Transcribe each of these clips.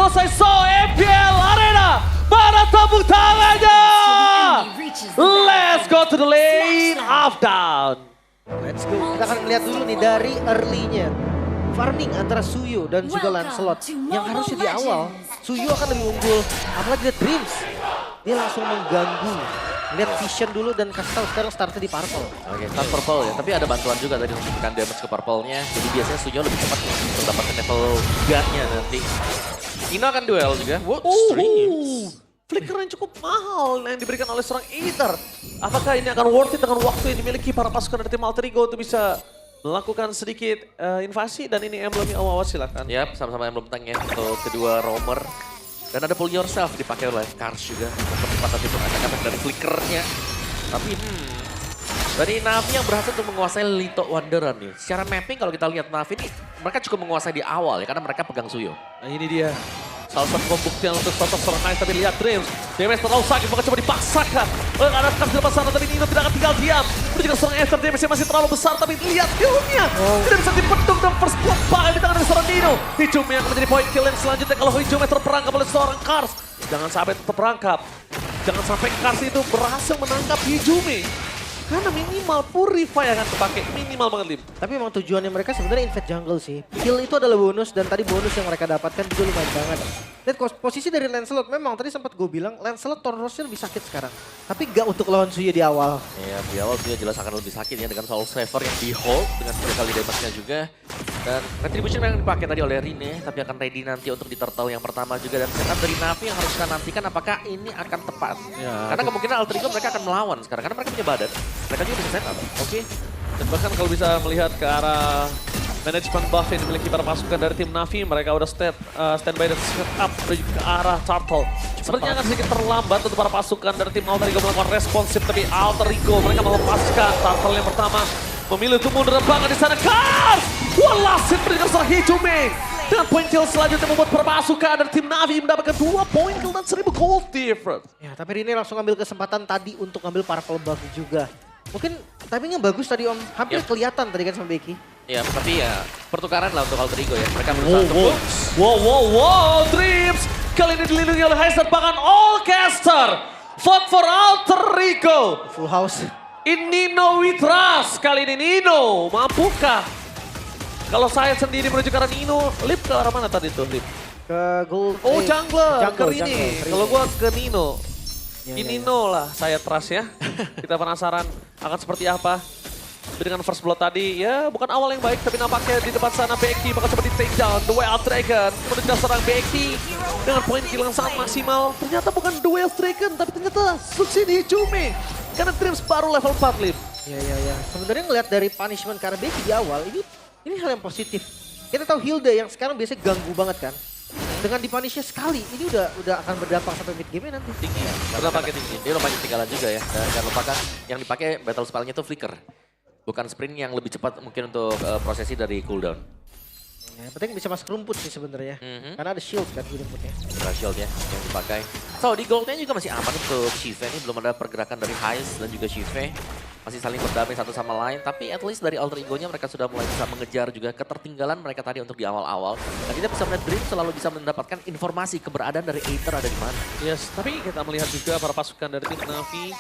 selesai. So, MPL Arena, mana tepuk tangannya? Let's go to the lane of down. Let's go. Kita akan melihat dulu nih dari early-nya. Farming antara Suyo dan juga Lancelot. Yang harusnya di awal, Suyo akan lebih unggul. Apalagi lihat Dreams. Dia langsung mengganggu. Lihat Vision dulu dan kasih tahu sekarang startnya di Purple. Oke, start Purple ya. Tapi ada bantuan juga tadi untuk menekan damage ke Purple-nya. Jadi biasanya Suyo lebih cepat untuk mendapatkan level 3-nya nanti. Ino akan duel juga. What streams? Flicker yang cukup mahal yang diberikan oleh seorang Aether. Apakah ini akan worth it dengan waktu yang dimiliki para pasukan dari tim Alter Ego untuk bisa melakukan sedikit invasi dan ini emblemnya Awawa silakan. Yap, sama-sama emblem tank ya untuk kedua roamer. Dan ada pull yourself dipakai oleh Kars juga untuk percepatan tipe attack dari flickernya. Tapi dari Na'Vi yang berhasil untuk menguasai Lito Wanderer nih. Secara mapping kalau kita lihat Na'Vi ini mereka cukup menguasai di awal ya karena mereka pegang Suyo. Nah ini dia. Salah satu pembuktian untuk sosok seorang Knight, tapi lihat Dreams. Damage terlalu sakit, maka coba dipaksakan. Oleh karena Kars di depan sana, tapi Nino tidak akan tinggal diam. Itu juga seorang Aether, damage masih terlalu besar, tapi lihat hillnya. Tidak bisa dipedung dan first blood bahkan di tangan dari seorang Nino. Hijumi akan menjadi point kill yang selanjutnya kalau Hijumi terperangkap oleh seorang Kars. Jangan sampai terperangkap. Jangan sampai Kars itu berhasil menangkap Hijumi. Karena minimal Purify akan terpakai, minimal banget Lim. Tapi memang tujuannya mereka sebenarnya invade jungle sih. Kill itu adalah bonus dan tadi bonus yang mereka dapatkan juga lumayan banget. Lihat posisi dari Lancelot memang tadi sempat gue bilang Lancelot Tornosnya lebih sakit sekarang. Tapi gak untuk lawan Suyo di awal. Iya, di awal Suyo jelas akan lebih sakit ya dengan Soul Saver yang di hold dengan 3 kali damage-nya juga. Dan Retribution memang dipakai tadi oleh Rine, tapi akan ready nanti untuk di turtle yang pertama juga. Dan setup dari Na'Vi yang harus kita nantikan apakah ini akan tepat. Ya, karena kemungkinan Alter Ego mereka akan melawan sekarang, karena mereka punya badan. Mereka juga bisa setup. Oke. Dan bahkan kalau bisa melihat ke arah manajemen buff yang dimiliki para pasukan dari tim Na'Vi, mereka udah standby dan set up menuju ke arah Turtle. Sepertinya akan sedikit terlambat untuk para pasukan dari tim Alter Ego melakukan responsif, tapi Alter Ego mereka melepaskan Turtle yang pertama. Memilih untuk mundur banget di sana. Kars! Walasin berikan seorang Hijumi. Dengan point kill selanjutnya membuat para pasukan dari tim Na'Vi mendapatkan 2 point kill dan 1000 gold difference. Ya, tapi Rine langsung ambil kesempatan tadi untuk ambil Purple buff juga. Mungkin timingnya bagus tadi Om. Hampir kelihatan tadi kan sama Becky. Ya, tapi ya pertukaran lah untuk Alter Ego ya. Mereka berusaha untuk Wow, Dreams. Kali ini dilindungi oleh Heister, bahkan Allcaster. Vote for Alter Ego. Full house. In Nino we trust. Kali ini Nino, mampukah? Kalau saya sendiri menuju ke arah Nino, Lip ke arah mana tadi tuh, Lip? Ke gold. Oh, jungler, ke jungle, Rini. Rini. Kalau gua ke Nino. Ya, Ini Nino lah, saya trust ya. Kita penasaran akan seperti apa. Dengan first blood tadi, ya bukan awal yang baik, tapi nampaknya di depan sana Becky bakal coba di take down. The Wild Dragon menuju serang Becky dengan poin kill yang sangat maksimal. Ternyata bukan The Wild Dragon, tapi ternyata sukses di Hijumi. Karena Dreams baru level 4, Lip. Ya. Sebenarnya ngelihat dari punishment karena Becky di awal, ini hal yang positif. Kita tahu Hilda yang sekarang biasanya ganggu banget kan. Dengan dipunishnya sekali, ini udah akan berdampak sampai mid game nanti. tinggi ya. Karena pakai tinggi. Dia lumayan ketinggalan juga ya. Dan jangan lupakan yang dipakai battle spell-nya itu flicker. Bukan sprint yang lebih cepat mungkin untuk prosesi dari cooldown. Ya, penting bisa masuk rumput sih sebenarnya. Karena ada shield kan di rumputnya. Shield ya yang dipakai. So di goldnya juga masih aman untuk Shive. Ini belum ada pergerakan dari Heist dan juga Shive. Masih saling berdamai satu sama lain. Tapi at least dari Alter Ego-nya mereka sudah mulai bisa mengejar juga ketertinggalan mereka tadi untuk di awal-awal. Dan kita bisa melihat Dream selalu bisa mendapatkan informasi keberadaan dari Aether ada di mana. Yes, tapi kita melihat juga para pasukan dari tim Na'Vi.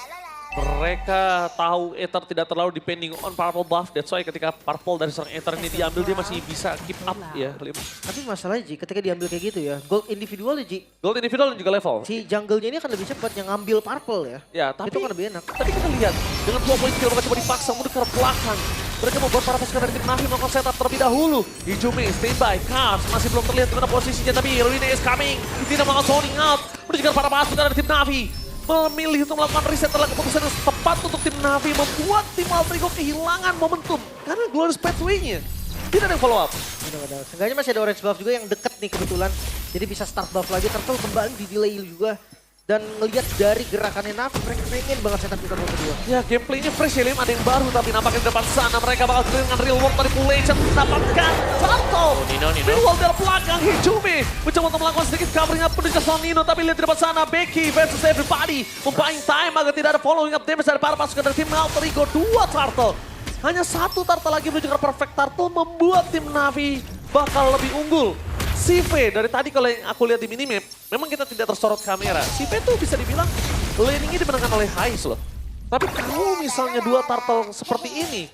Mereka tahu Aether tidak terlalu depending on Purple buff. That's why ketika Purple dari seorang Aether ini diambil, dia masih bisa keep up ya. Tapi masalahnya Ji, ketika diambil kayak gitu ya, gold individual ya Ji. Gold individual dan juga level. Si jungle-nya ini akan lebih cepat yang ngambil Purple ya. Ya, tapi itu kan lebih enak. Tapi kita lihat, dengan 2 point kill mereka coba dipaksa mundur ke belakang. Mereka membuat para pasukan dari tim Na'Vi melakukan setup terlebih dahulu. Hijumi, standby, Kars masih belum terlihat di mana posisinya, tapi Rune is coming. Tidak melakukan zoning out. Menunjukkan para pasukan dari tim Na'Vi memilih untuk melakukan reset adalah keputusan yang tepat untuk tim Na'Vi, membuat tim Alter Ego kehilangan momentum karena Glorious Pathway-nya tidak ada yang follow up. Benar-benar. Seenggaknya masih ada orange buff juga yang deket nih kebetulan. Jadi bisa start buff lagi, Turtle kembali di delay juga. Dan ngelihat dari gerakannya Na'Vi, mereka pengen banget setup di turtle kedua. Ya, gameplaynya fresh ya, Lim. Ada yang baru, tapi nampaknya di depan sana mereka bakal clear dengan real world manipulation. Mendapatkan Turtle. Nino. Real world dari belakang, Hijumi mencoba untuk melakukan sedikit covering up menuju ke Nino. Tapi lihat di depan sana, Becky versus everybody. Membuying time agar tidak ada following up damage dari para pasukan dari tim Alter Ego. 2 Turtle. Hanya 1 Turtle lagi menuju ke perfect Turtle, membuat tim Na'Vi bakal lebih unggul. Si V dari tadi kalau yang aku lihat di minimap, memang kita tidak tersorot kamera. Si V tuh bisa dibilang laningnya dimenangkan oleh Hais loh. Tapi kalau misalnya dua turtle seperti ini,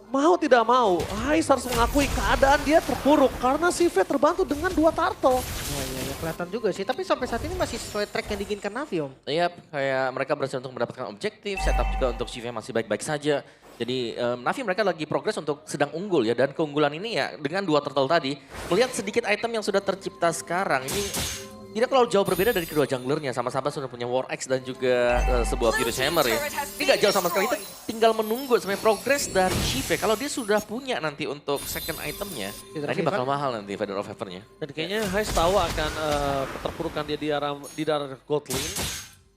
mau tidak mau, Hais harus mengakui keadaan dia terpuruk karena si V terbantu dengan dua turtle. Ya, kelihatan juga sih. Tapi sampai saat ini masih sesuai track yang diinginkan Navi, Om. Iya, kayak mereka berhasil untuk mendapatkan objektif, setup juga untuk Shiva masih baik-baik saja. Jadi Navi mereka lagi progres untuk sedang unggul ya, dan keunggulan ini ya dengan dua turtle tadi, melihat sedikit item yang sudah tercipta sekarang, ini tidak terlalu jauh berbeda dari kedua junglernya, sama-sama sudah punya War Axe dan juga sebuah Furious Hammer ya. Ini gak jauh sama sekali, itu tinggal menunggu sampai progres dari Shiva. Kalau dia sudah punya nanti untuk second itemnya, nah ini bakal mahal nanti Feather of Heaven-nya. Dan kayaknya Hais tahu akan keterpurukan dia di daerah gold lane.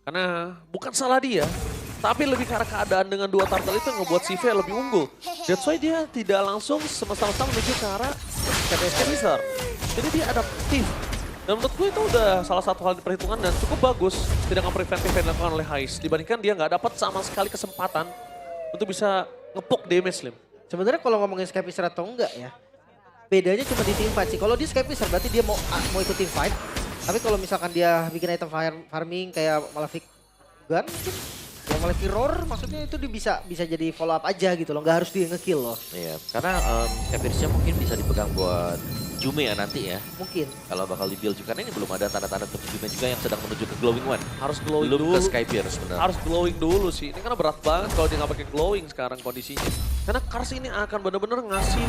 Karena bukan salah dia, tapi lebih karena keadaan dengan dua turtle itu yang ngebuat si V lebih unggul. That's why dia tidak langsung semesta-mesta menuju ke arah KPSK Wizard. Jadi dia adaptif. Dan menurut gue itu udah salah satu hal di perhitungan dan cukup bagus. Tindakan preventif yang dilakukan oleh Hais. Dibandingkan dia nggak dapat sama sekali kesempatan untuk bisa ngepok damage, Lim. Sebenarnya kalau ngomongin Sky Wizard atau enggak ya, bedanya cuma di team fight sih. Kalau di Sky Wizard berarti dia mau ikut team fight. Tapi kalau misalkan dia bikin item farming kayak Malefic Gun mungkin, ya Malefic Roar maksudnya itu dia bisa jadi follow up aja gitu loh. Nggak harus dia nge-kill loh. Iya, karena Capirsnya mungkin bisa dipegang buat Jume ya nanti ya. Mungkin. Kalau bakal di-build juga, karena ini belum ada tanda-tanda untuk Jume juga yang sedang menuju ke Glowing One. Harus glowing belum dulu. ke Skypierce benar. Harus glowing dulu sih. Ini karena berat banget kalau dia nggak pakai glowing sekarang kondisinya. Karena Kars ini akan benar-benar ngasih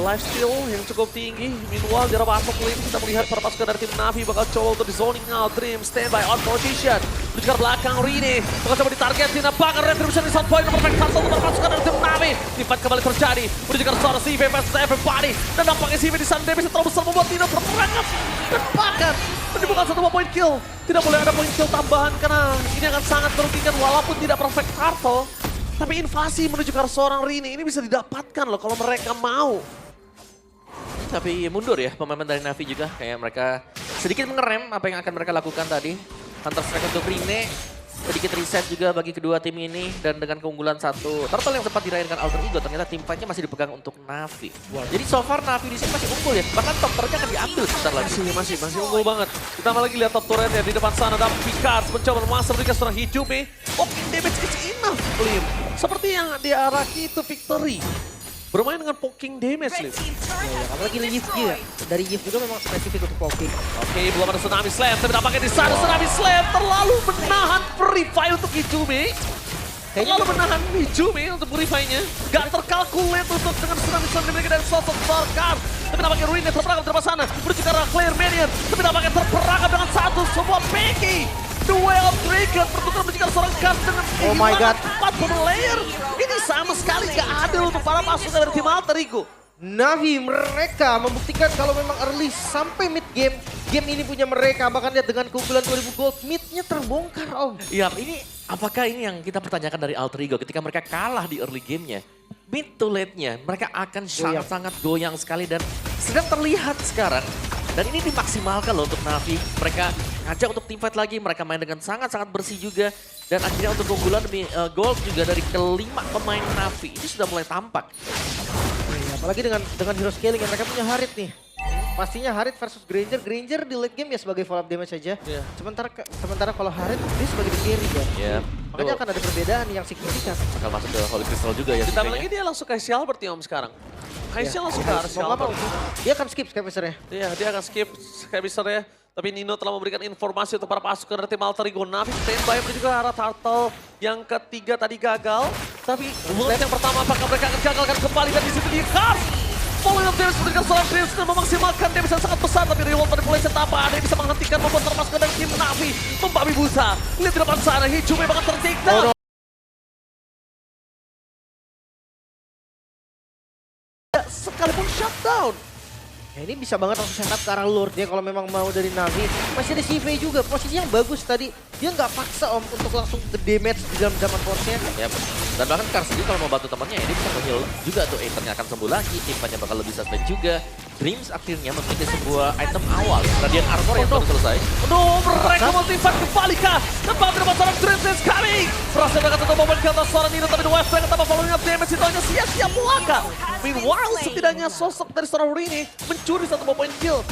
life steal yang cukup tinggi. Meanwhile di arah masuk lane kita melihat para pasukan dari tim Navi bakal coba untuk di zoning out. Dream standby on position. Menuju ke belakang Rine. Bakal coba ditargetin. Apakah retribution di sound point nomor perfect satu untuk para pasukan dari tim Navi. Fight kembali terjadi. Menuju ke arah CV versus everybody. Dan nampaknya CV di sana bisa terlalu besar membuat Nino terperangkap. Dan bahkan menimbulkan satu point kill. Tidak boleh ada point kill tambahan karena ini akan sangat merugikan walaupun tidak perfect turtle. Tapi invasi menuju ke arah seorang Rini ini bisa didapatkan loh kalau mereka mau. Tapi mundur ya pemain dari Navi juga, kayak mereka sedikit mengerem apa yang akan mereka lakukan tadi. Hunter Strike untuk Rine, sedikit reset juga bagi kedua tim ini. Dan dengan keunggulan satu turtle yang sempat dirayakan Alter Ego, ternyata tim fight-nya masih dipegang untuk Navi. Jadi so far Navi di sini masih unggul ya, bahkan top turretnya akan diambil sebentar lagi. Masih unggul banget. Kita lagi lihat top turretnya di depan sana ada Picard mencoba memasang mereka seorang Hijume. Poking damage is enough, Lim. Seperti yang diarahki itu victory. Bermain dengan poking damage, Lim. Ya, apalagi Yift ya. Dari Yift juga memang spesifik untuk poking. Oke, belum ada Tsunami Slam, tapi nampaknya di sana Tsunami Slam terlalu menahan Purify untuk Hijume. Terlalu menahan Hijume untuk Purify-nya. Gak terkalkulate untuk dengan Tsunami Slam dimiliki dari sosok Sarkar. Tapi nampaknya Ruinnya terperangkap di depan sana. Menuju ke arah Clear Minion. Tapi nampaknya terperangkap dengan satu sebuah Peggy. Duel of Dragon bertukar menjadi seorang Gas dengan Oh my God. 4 layer. Ini sama sekali gak adil untuk para pasukan dari tim Alter Ego. Navi mereka membuktikan kalau memang early sampai mid game, game ini punya mereka. Bahkan lihat dengan keunggulan 2000 gold, midnya terbongkar Om. Iya, apakah ini yang kita pertanyakan dari Alter Ego ketika mereka kalah di early gamenya? Mid to late-nya mereka akan sangat-sangat goyang sekali dan sedang terlihat sekarang. Dan ini dimaksimalkan loh untuk Navi. Mereka ngajak untuk team fight lagi, mereka main dengan sangat-sangat bersih juga. Dan akhirnya untuk keunggulan demi gold juga dari kelima pemain Navi. Ini sudah mulai tampak. Apalagi dengan hero scaling yang mereka punya Harit nih. Pastinya Harit versus Granger. Granger di late game ya sebagai follow up damage saja. Yeah. Sementara kalau Harit dia sebagai the carry kan. Ya, Makanya akan ada perbedaan yang signifikan. bakal masuk ke Holy Crystal juga ya. Ditambah Shiva-nya. lagi dia langsung ke Sial berarti Om sekarang. Haisnya langsung ke arah Sial. Mau nggak mau, dia akan skip Skypesernya. Iya, dia akan skip Skypister ya. Tapi Nino telah memberikan informasi untuk para pasukan dari tim Alter Ego. Navi standby menuju ke arah Turtle. Yang ketiga tadi gagal. Tapi load yang pertama apakah mereka akan gagalkan kembali dan di situ dia Kars. Following up damage memberikan seorang Dreams dan memaksimalkan damage yang sangat besar. Tapi reward manipulation tanpa ada yang bisa menghentikan membuat para pasukan dari tim Navi membabi busa. Lihat di depan sana, Hijume bakal ter-take down. Sekalipun shutdown. Ya, ini bisa banget langsung setup ke arah Lord-nya kalau memang mau dari Navi. Masih ada CV juga, posisinya yang bagus tadi. Dia nggak paksa Om untuk langsung ke damage di dalam zaman force-nya. Ya, dan bahkan Kars sendiri kalau mau bantu temannya ya dia bisa nge-heal juga tuh. Aethernya akan sembuh lagi, timnya bakal lebih suspend juga. Dreams akhirnya memiliki sebuah item awal, Radiant Armor yang baru selesai. Aduh, mereka multifat kembali kah? Tempat di depan seorang Dreams is coming. Berhasil mereka tetap momen ke atas seorang Nino, tapi The West Bank tanpa following up damage itu hanya sia-sia belaka. Meanwhile, setidaknya sosok dari seorang Rini mencuri satu point kill.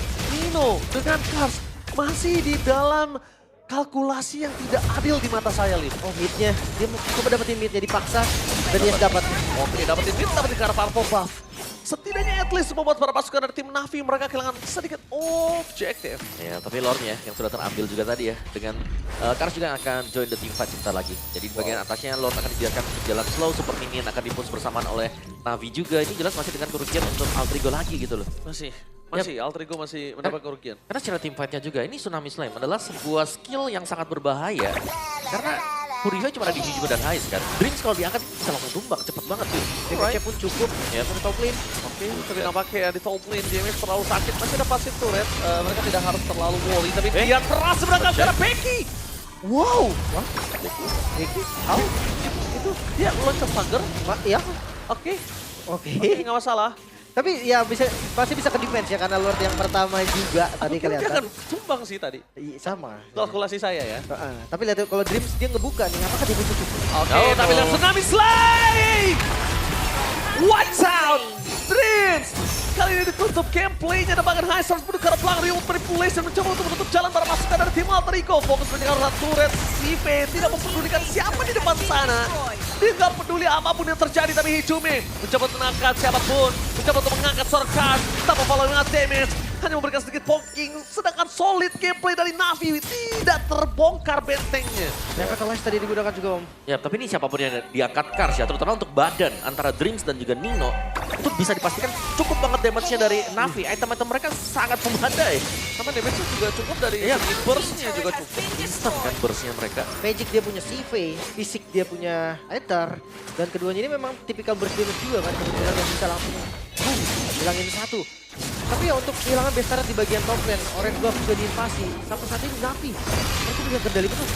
Nino dengan Kars masih di dalam kalkulasi yang tidak adil di mata saya, Lin. Oh midnya, dia mau coba dapetin midnya dipaksa dan dia dapat. Oke, dapetin mid, dapetin ke arah Purple buff. Setidaknya at least membuat para pasukan dari tim Na'Vi mereka kehilangan sedikit objektif. Ya, tapi lore-nya yang sudah terambil juga tadi ya. Dengan Kars juga akan join the team fight sebentar lagi. Jadi di bagian atasnya lore akan dibiarkan jalan slow, super minion akan dipush bersamaan oleh Na'Vi juga. Ini jelas masih dengan kerugian untuk Altrigo lagi gitu loh. Masih, Altrigo masih mendapat kerugian. Karena secara team fight-nya juga, ini Tsunami Slam adalah sebuah skill yang sangat berbahaya. Karena Purify cuma ada di juga dan Heist kan. Dreams kalau diangkat bisa langsung tumbang, cepet banget tuh. Damage-nya pun cukup Ya, untuk top lane. Oke, tapi nampaknya ya di top lane damage terlalu sakit. Masih ada passive turret, mereka tidak harus terlalu worry. Tapi dia keras berangkat ke arah Becky. Wow, Becky, how? itu dia loncat Thunder. Ya, Oke, oke. nggak masalah. Tapi ya pasti bisa ke defense ya karena Lord yang pertama juga tadi Aku kira dia akan kelihatan. tumbang sih tadi. Sama. Kalkulasi saya ya. Tapi lihat kalau Dreams dia ngebuka nih, apakah dia bisa cukup? Oke, tapi lihat Tsunami Slay! Watch out! Dreams! Kali ini ditutup gameplaynya dapatkan Heist harus menuju ke arah belakang Riot Manipulation mencoba untuk menutup jalan para pasukan dari tim Alterico. Fokus menjaga turret, Sive tidak mempedulikan siapa di depan sana. Dia nggak peduli apapun yang terjadi, tapi Hijume mencoba untuk mengangkat siapapun. Mencoba untuk mengangkat seorang Kars tanpa following damage. Hanya memberikan sedikit poking, sedangkan solid gameplay dari Na'Vi tidak terbongkar bentengnya. Revitalize tadi digunakan juga Om. Ya, tapi ini siapapun yang diangkat Kars ya, terutama untuk badan antara Dreams dan juga Nino, itu bisa dipastikan cukup banget damage-nya dari Na'Vi. Item-item mereka sangat memadai. Sama damage-nya juga cukup dari segi burst-nya juga cukup. Instant kan burst-nya mereka. Magic dia punya CV, fisik dia punya Aether, dan keduanya ini memang tipikal burst damage juga kan, kemudian yang bisa langsung boom, hilangin satu. Tapi ya untuk kehilangan best turret di bagian top lane, Orange Buff juga diinvasi. Sampai saat ini Na'Vi, mereka punya kendali penuh.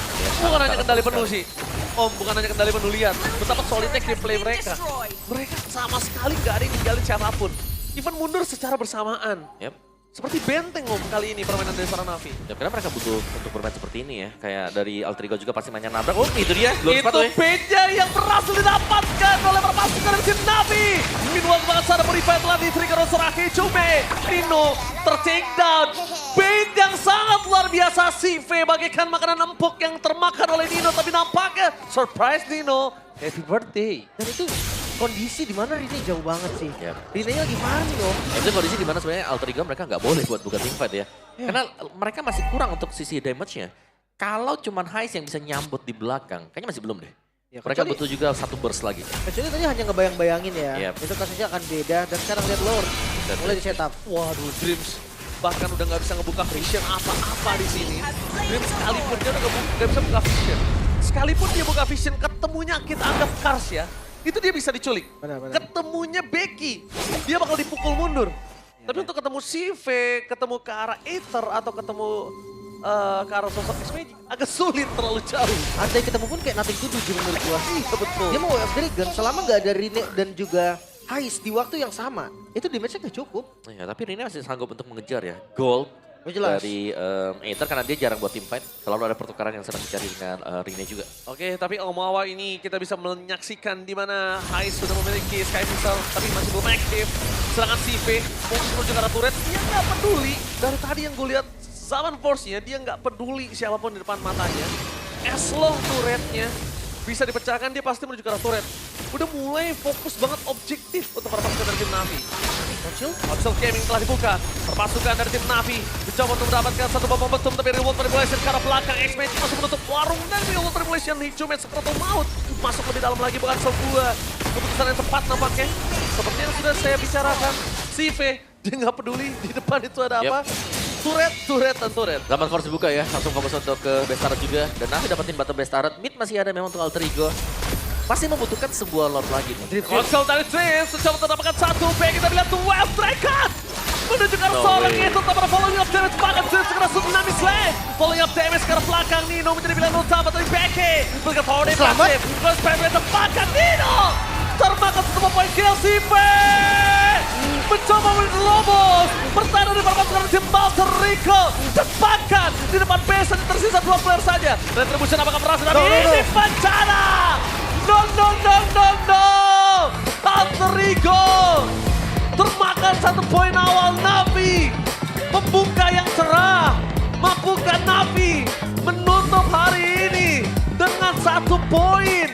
Bukan hanya kendali penuh sih. Om, bukan hanya kendali penuh, lihat betapa solidnya gameplay mereka. Mereka sama sekali nggak ada yang ninggalin siapapun. Even mundur secara bersamaan. Yep. Seperti benteng Om kali ini permainan dari seorang Na'Vi. Ya, karena mereka butuh untuk bermain seperti ini ya. Kayak dari Altrigo juga pasti mainnya nabrak. Oh, itu dia. Belum Itu beja yang berhasil didapatkan oleh para pasukan dari tim Na'Vi. Meanwhile, banget sana Purify telah di-trigger oleh seorang Hijume. Nino ter-take down. Bait yang sangat luar biasa. Sive bagaikan makanan empuk yang termakan oleh Nino. Tapi nampaknya surprise Nino. Happy birthday. Dan itu kondisi di mana Rine jauh banget sih. Yep. Rine-nya lagi farming Om. Itu kondisi di mana sebenarnya Altrigo mereka nggak boleh buat buka team fight ya. Karena mereka masih kurang untuk sisi damage-nya. Kalau cuman Heist yang bisa nyambut di belakang, kayaknya masih belum deh. Ya, Mereka kecuali- butuh juga satu burst lagi. Kecuali tadi hanya ngebayang-bayangin ya, Yep. itu kasusnya akan beda. Dan sekarang lihat Lord, mulai di setup. Waduh, Dreams bahkan udah nggak bisa ngebuka vision apa-apa di sini. Dreams sekalipun dia udah nggak bisa buka vision. Sekalipun dia buka vision, ketemunya kita anggap Kars ya. Itu dia bisa diculik. Benar. Ketemunya Becky, dia bakal dipukul mundur. Tapi untuk ketemu Sive, ketemu ke arah Aether atau ketemu ke arah sosok X-Magic agak sulit, terlalu jauh. Andai ketemu pun kayak nothing to do juga menurut gua. Iya betul. Dia mau Dragon selama nggak ada Rine dan juga Heist di waktu yang sama. Itu damage-nya nggak cukup. Ya, tapi Rine masih sanggup untuk mengejar ya. Gold Oh, jelas. dari Aether karena dia jarang buat team fight. Selalu ada pertukaran yang sedang dicari dengan Rine juga. Oke, tapi Omawa ini kita bisa menyaksikan di mana Heist sudah memiliki Sky Missile, tapi masih belum aktif. Serangan Sive, fokus menuju ke arah turret, dia nggak peduli. Dari tadi yang gue lihat, zaman Force-nya, dia nggak peduli siapapun di depan matanya. As long turretnya bisa dipecahkan, dia pasti menuju ke arah turret. Udah mulai fokus banget objektif untuk para pasukan dari tim Na'Vi. Obstacle Gaming telah dibuka. Perpasukan dari tim Na'Vi mencoba untuk mendapatkan satu bom momentum, tapi Reward Manipulation ke arah belakang. X-Magic masuk menutup warung dan Reward Manipulation Hijume sekretul maut. Masuk lebih dalam lagi, bukan sebuah keputusan yang tepat nampaknya. Seperti yang sudah saya bicarakan, Sive, dia nggak peduli di depan itu ada apa. Turret, dan turret. Zaman Force dibuka ya, langsung fokus untuk ke best turret juga. Dan nanti dapetin bottom best turret. Mid masih ada memang untuk Altrigo. Pasti membutuhkan sebuah lot lagi nih. Konsol dari Dreams, mencoba untuk mendapatkan satu back. Kita lihat tuh Wild Striker. Menuju ke arah No seorang way. itu, tapi following up damage bahkan Dreams ke arah Tsunami Slay. Following up damage ke arah belakang, Nino menjadi pilihan utama dari Becky. Berikan power day Selamat. pasif. Terus penetrate bahkan Nino. Termakan semua poin kill Sive. Mencoba menerobos. Bertahan dari para pasukan tim Alter Rico. Cepatkan di depan base tersisa 2 player saja. Retribution apakah berhasil? Tapi ini bencana. No. Alter Ego termakan 1 poin awal Na'Vi. Pembuka yang cerah. Mampukah Navi menutup hari ini dengan 1 poin?